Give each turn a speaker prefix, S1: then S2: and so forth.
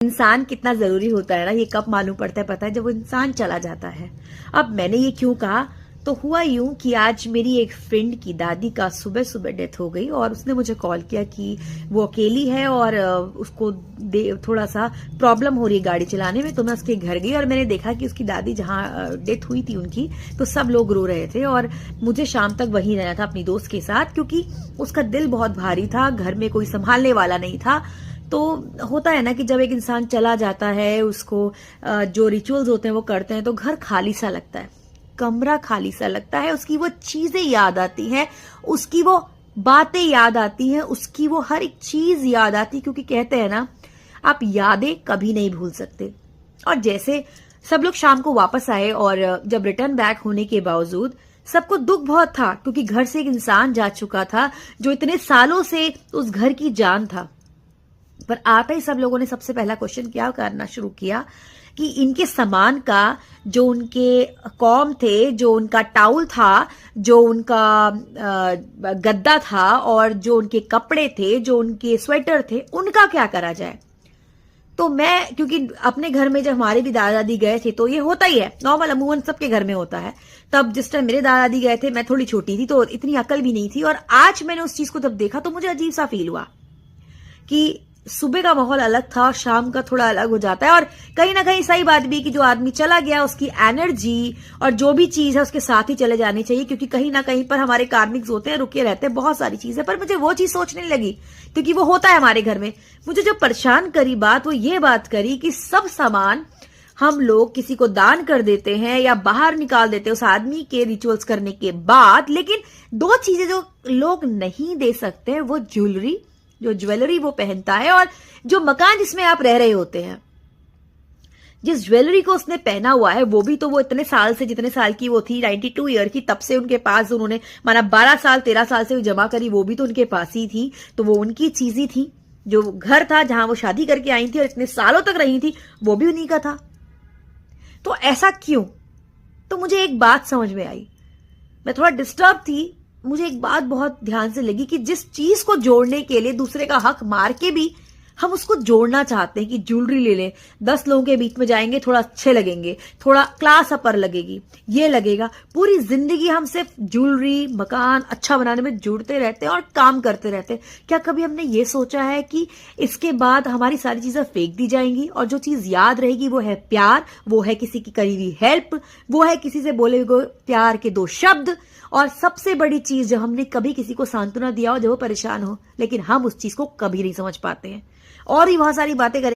S1: इंसान कितना जरूरी होता है ना, ये कब मालूम पड़ता है पता है, जब वो इंसान चला जाता है। अब मैंने ये क्यों कहा, तो हुआ यूं कि आज मेरी एक फ्रेंड की दादी का सुबह सुबह डेथ हो गई और उसने मुझे कॉल किया कि वो अकेली है और उसको थोड़ा सा प्रॉब्लम हो रही है गाड़ी चलाने में। तो मैं उसके घर गई और मैंने देखा कि उसकी दादी जहां डेथ हुई थी उनकी, तो सब लोग रो रहे थे और मुझे शाम तक वहीं रहना था अपनी दोस्त के साथ, क्योंकि उसका दिल बहुत भारी था, घर में कोई संभालने वाला नहीं था। तो होता है ना कि जब एक इंसान चला जाता है, उसको जो रिचुअल्स होते हैं वो करते हैं, तो घर खाली सा लगता है, कमरा खाली सा लगता है, उसकी वो चीजें याद आती हैं, उसकी वो बातें याद आती हैं, उसकी वो हर एक चीज याद आती है, क्योंकि कहते हैं ना आप यादें कभी नहीं भूल सकते। और जैसे सब लोग शाम को वापस आए और जब रिटर्न बैक होने के बावजूद सबको दुख बहुत था, क्योंकि घर से एक इंसान जा चुका था जो इतने सालों से उस घर की जान था। पर आते ही सब लोगों ने सबसे पहला क्वेश्चन क्या करना शुरू किया कि इनके सामान का, जो उनके कॉम थे, जो उनका टाउल था, जो उनका गद्दा था और जो उनके कपड़े थे, जो उनके स्वेटर थे, उनका क्या करा जाए। तो मैं, क्योंकि अपने घर में जब हमारे भी दादा दादी गए थे तो ये होता ही है, नॉर्मल अमूमन सबके घर में होता है। तब जिस टाइम मेरे दादा दादी गए थे मैं थोड़ी छोटी थी, तो इतनी अकल भी नहीं थी। और आज मैंने उस चीज को जब देखा तो मुझे अजीब सा फील हुआ कि सुबह का माहौल अलग था और शाम का थोड़ा अलग हो जाता है। और कहीं ना कहीं सही बात भी कि जो आदमी चला गया उसकी एनर्जी और जो भी चीज है उसके साथ ही चले जानी चाहिए, क्योंकि कहीं ना कहीं पर हमारे कार्मिक्स होते हैं, रुके रहते हैं बहुत सारी चीजें। पर मुझे वो चीज सोचने लगी, क्योंकि वो होता है हमारे घर में। मुझे जो परेशान करी बात, वो ये बात करी कि सब सामान हम लोग किसी को दान कर देते हैं या बाहर निकाल देते हैं उस आदमी के रिचुअल्स करने के बाद, लेकिन दो चीजें जो लोग नहीं दे सकते हैं, वो ज्वेलरी, जो ज्वेलरी वो पहनता है, और जो मकान जिसमें आप रह रहे होते हैं। जिस ज्वेलरी को उसने पहना हुआ है वो भी तो वो इतने साल से, जितने साल की वो थी 92 ईयर की, तब से उनके पास, उन्होंने माना 12 साल 13 साल से जमा करी, वो भी तो उनके पास ही थी। तो वो उनकी चीजें थी। जो घर था जहां वो शादी करके आई थी और इतने सालों तक रही थी, वो भी उन्हीं का था। तो ऐसा क्यों? तो मुझे एक बात समझ में आई, मैं थोड़ा डिस्टर्ब थी, मुझे एक बात बहुत ध्यान से लगी कि जिस चीज को जोड़ने के लिए दूसरे का हक मार के भी हम उसको जोड़ना चाहते हैं कि ज्वेलरी ले लें, 10 लोगों के बीच में जाएंगे, थोड़ा अच्छे लगेंगे, थोड़ा क्लास अपर लगेगी, ये लगेगा। पूरी जिंदगी हम सिर्फ ज्वेलरी, मकान अच्छा बनाने में जुड़ते रहते हैं और काम करते रहते हैं। क्या कभी हमने ये सोचा है कि इसके बाद हमारी सारी चीजें फेंक दी जाएंगी और जो चीज याद रहेगी वो है प्यार, वो है किसी की करी हुई हेल्प, वो है किसी से बोले हुए प्यार के 2 शब्द, और सबसे बड़ी चीज जब हमने कभी किसी को सांत्वना दिया हो जब वो परेशान हो, लेकिन हम उस चीज को कभी नहीं समझ पाते हैं। और भी बहुत सारी बातें करें।